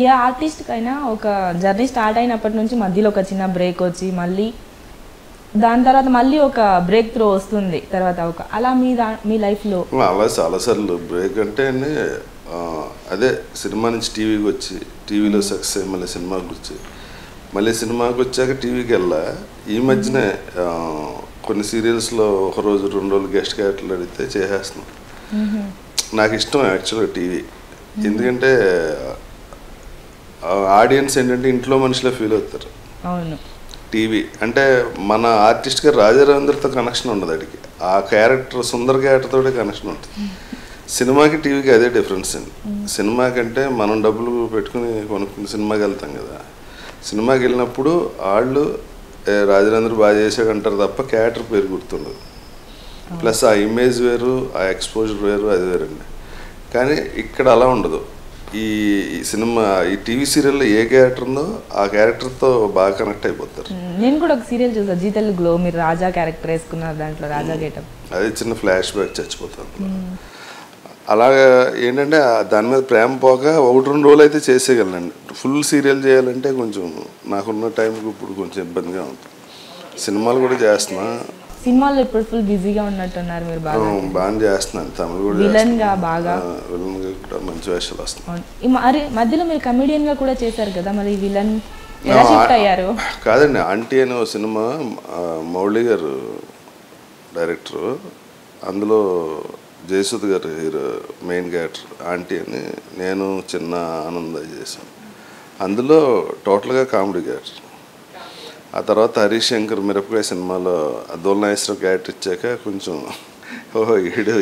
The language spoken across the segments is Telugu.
ఏ ఆర్టిస్ట్కైనా ఒక జర్నీ స్టార్ట్ అయినప్పటి నుంచి మధ్యలో ఒక చిన్న బ్రేక్ వచ్చి మళ్ళీ దాని తర్వాత మళ్ళీ ఒక బ్రేక్ త్రూ వస్తుంది తర్వాత ఒక అలా మీ లైఫ్లో అలా చాలాసార్లు బ్రేక్ అంటే అదే సినిమా నుంచి టీవీకి వచ్చి టీవీలో సక్సెస్ అయ్యి మళ్ళీ సినిమాకి వచ్చి మళ్ళీ సినిమాకి వచ్చాక టీవీకి వెళ్ళా ఈ మధ్యనే కొన్ని సీరియల్స్లో ఒక రోజు 2 రోజులు గెస్ట్ క్యారెక్టర్లు అడిగితే చేసేస్తున్నాం. నాకు ఇష్టం యాక్చువల్గా టీవీ, ఎందుకంటే ఆడియన్స్ ఏంటంటే ఇంట్లో మనుషులే ఫీల్ అవుతారు. అవును, టీవీ అంటే మన ఆర్టిస్ట్గా రాజారవీంద్రతో కనెక్షన్ ఉండదు, అడిగి ఆ క్యారెక్టర్ సుందర్ క్యారెక్టర్తోనే కనెక్షన్ ఉంటుంది. సినిమాకి టీవీకి అదే డిఫరెన్స్ అండి. సినిమాకి అంటే మనం డబ్బులు పెట్టుకుని కొనుక్కుని సినిమాకి వెళ్తాం కదా, సినిమాకి వెళ్ళినప్పుడు వాళ్ళు రాజేంద్ర బాగా చేసాడు అంటారు తప్ప క్యారెక్టర్ పేరు గుర్తుండదు. ప్లస్ ఆ ఇమేజ్ వేరు, ఆ ఎక్స్పోజర్ వేరు, అది వేరండి. కానీ ఇక్కడ అలా ఉండదు. ఈ సినిమా ఈ టీవీ సీరియల్లో ఏ క్యారెక్టర్ ఉందో ఆ క్యారెక్టర్తో బాగా కనెక్ట్ అయిపోతారు. నేను కూడా ఒక సీరియల్ చూసాను జీ తెలుగులో, మీరు రాజా క్యారెక్టర్ వేసుకున్నారు దాంట్లో, రాజా గెటప్. అదే చిన్న ఫ్లాష్ బ్యాక్ చచ్చిపోతాను. అలాగా ఏంటంటే దాని మీద ప్రేమ పోక 1-2 రోజులు అయితే చేసేయగలనండి. ఫుల్ సీరియల్ చేయాలంటే కొంచెం నాకున్న టైంకి ఇప్పుడు కొంచెం ఇబ్బందిగా ఉంటుంది. సినిమాలు కూడా చేస్తున్నా. సినిమాలో ఇప్పుడు ఫుల్ బిజీగా ఉన్నట్టున్నారు మీరు. బాగా చేస్తున్నాను. తమిళ కూడా విలన్గా బాగా విలన్గా కూడా మంచి వేషాలు వస్తున్నాయి. మరి మధ్యలో మీరు కమెడియన్గా కూడా చేశారు కదా, మరి విలన్ ఎలా షిఫ్ట్ అయ్యారు? కాదండి, ఆంటీ అనే ఒక సినిమా మౌళి గారు డైరెక్టరు, అందులో జయసుద్ గారు హీరో మెయిన్ క్యారెక్టర్ ఆంటీ అని, నేను చిన్న ఆనంద చేశాను. అందులో టోటల్గా కామెడీ క్యారెక్టర్. ఆ తర్వాత హరీష్ శంకర్ మిరపకాయ సినిమాలో అదోల్ నాగేశ్వరరావు క్యారెక్టర్ ఇచ్చాక కొంచెం ఓహో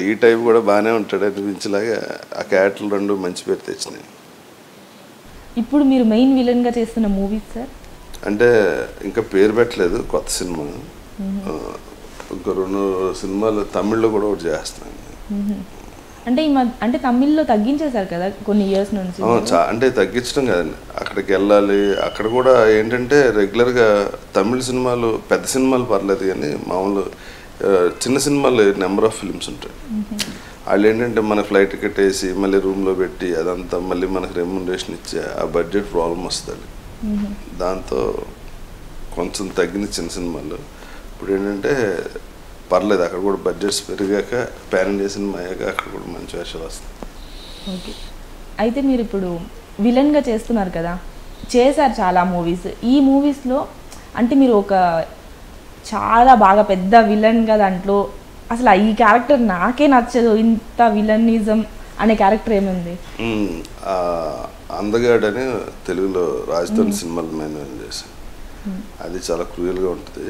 ఈ టైప్ కూడా బాగానే ఉంటాడు అనిపించేలాగా ఆ క్యారెక్టర్లు 2 మంచి పేరు తెచ్చినాయి. ఇప్పుడు మీరు మెయిన్ విలన్గా చేస్తున్న మూవీస్ సార్ అంటే ఇంకా పేరు పెట్టలేదు, కొత్త సినిమా. ఇంకా 2 సినిమాలు తమిళ్లో కూడా ఒకటి చేస్తున్నాను. అంటే అంటే తమిళ్లో తగ్గించేశారు కదా కొన్ని ఇయర్స్ నుంచి. అంటే తగ్గించడం కదండి, అక్కడికి వెళ్ళాలి. అక్కడ కూడా ఏంటంటే రెగ్యులర్గా తమిళ సినిమాలు పెద్ద సినిమాలు పర్లేదు, కానీ మామూలు చిన్న సినిమాలు నెంబర్ ఆఫ్ ఫిల్మ్స్ ఉంటాయి. వాళ్ళు ఏంటంటే మన ఫ్లైట్ టికెట్ వేసి మళ్ళీ రూమ్లో పెట్టి అదంతా మళ్ళీ మనకు రెమ్యునరేషన్ ఇచ్చే ఆ బడ్జెట్ ప్రాబ్లం వస్తుంది. దాంతో కొంచెం తగ్గిన చిన్న సినిమాలు. ఇప్పుడు ఏంటంటే పర్లేదు, అక్కడ కూడా బడ్జెట్స్ పెరిగాక ప్యాన్ ఇండియా సినిమా అయ్యాక అక్కడ కూడా మంచి వేషాలు వస్తాయి. ఓకే, అయితే మీరు ఇప్పుడు విలన్గా చేస్తున్నారు కదా, చేశారు చాలా మూవీస్. ఈ మూవీస్లో అంటే మీరు ఒక చాలా బాగా పెద్ద విలన్గా దాంట్లో అసలు ఈ క్యారెక్టర్ నాకే నచ్చదు, ఇంత విలనిజం అనే క్యారెక్టర్ ఏముంది? అందగాడు అని తెలుగులో రాజధాని సినిమాలు నేను చేశాను. అది చాలా క్రూయల్గా ఉంటుంది.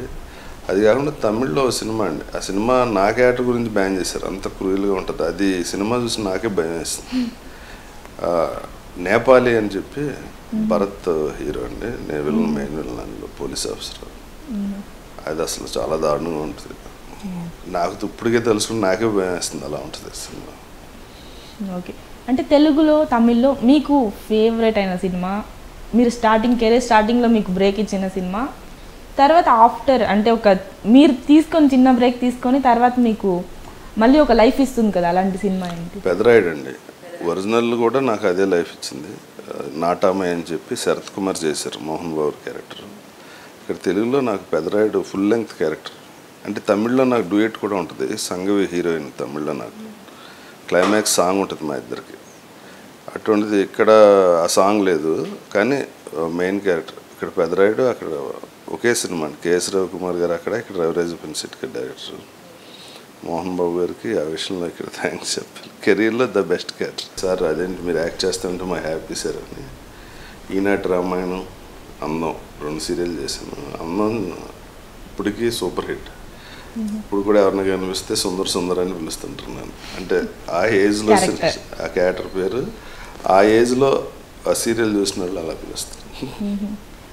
అది కాకుండా తమిళ్లో సినిమా అండి, ఆ సినిమా నా క్యారెక్టర్ గురించి బ్యాన్ చేశారు, అంత క్రూయల్గా ఉంటుంది. అది సినిమా చూసి నాకే భయం వేస్తుంది. నేపాలి అని చెప్పి భరత్ హీరో అండి, నేను విలన్, మెయిన్ విలన్, అందులో పోలీస్ ఆఫీసర్. అది అసలు చాలా దారుణంగా ఉంటుంది. నాకు ఇప్పటికే తెలుసుకుని నాకే భయం వేస్తుంది, అలా ఉంటుంది సినిమా. ఓకే, అంటే తెలుగులో తమిళ్లో మీకు ఫేవరెట్ అయిన సినిమా, మీరు కెరీర్ స్టార్టింగ్లో మీకు బ్రేక్ ఇచ్చిన సినిమా, తర్వాత ఆఫ్టర్ అంటే ఒక మీరు తీసుకొని చిన్న బ్రేక్ తీసుకొని తర్వాత మీకు మళ్ళీ ఒక లైఫ్ ఇస్తుంది కదా, అలాంటి సినిమా ఏంటి? పెదరాయుడు అండి. ఒరిజినల్ కూడా నాకు అదే లైఫ్ ఇచ్చింది. నాటామయ్య అని చెప్పి శరత్ కుమార్ చేశారు, మోహన్ బాబు క్యారెక్టర్. ఇక్కడ తెలుగులో నాకు పెదరాయుడు ఫుల్ లెంగ్త్ క్యారెక్టర్. అంటే తమిళ్లో నాకు డ్యూయట్ కూడా ఉంటుంది, సంగవి హీరోయిన్. తమిళ్లో నాకు క్లైమాక్స్ సాంగ్ ఉంటుంది మా ఇద్దరికి. అటువంటిది ఇక్కడ ఆ సాంగ్ లేదు, కానీ మెయిన్ క్యారెక్టర్ ఇక్కడ పెదరాయుడు. అక్కడ ఒకే సినిమా అండి, కేఎస్ రవికుమార్ గారు అక్కడ, ఇక్కడ రవిరాజ పెన్సిట్కి డైరెక్టర్. మోహన్ బాబు గారికి ఆ విషయంలో ఇక్కడ థ్యాంక్స్ చెప్పాలి. కెరీర్లో ద బెస్ట్ క్యారెక్టర్. సార్ అదేంటి మీరు యాక్ట్ చేస్తుంటే మా హ్యాపీ సార్ అని. ఈనాటి రామాయణం, అందం 2 సీరియల్ చేశాను. అందం ఇప్పటికీ సూపర్ హిట్. ఇప్పుడు కూడా ఎవరిని కనిపిస్తే సుందర్ అని పిలుస్తుంటున్నాను. అంటే ఆ ఏజ్లో ఆ క్యారెక్టర్ పేరు, ఆ ఏజ్లో ఆ సీరియల్ చూసిన వాళ్ళు అలా పిలుస్తారు.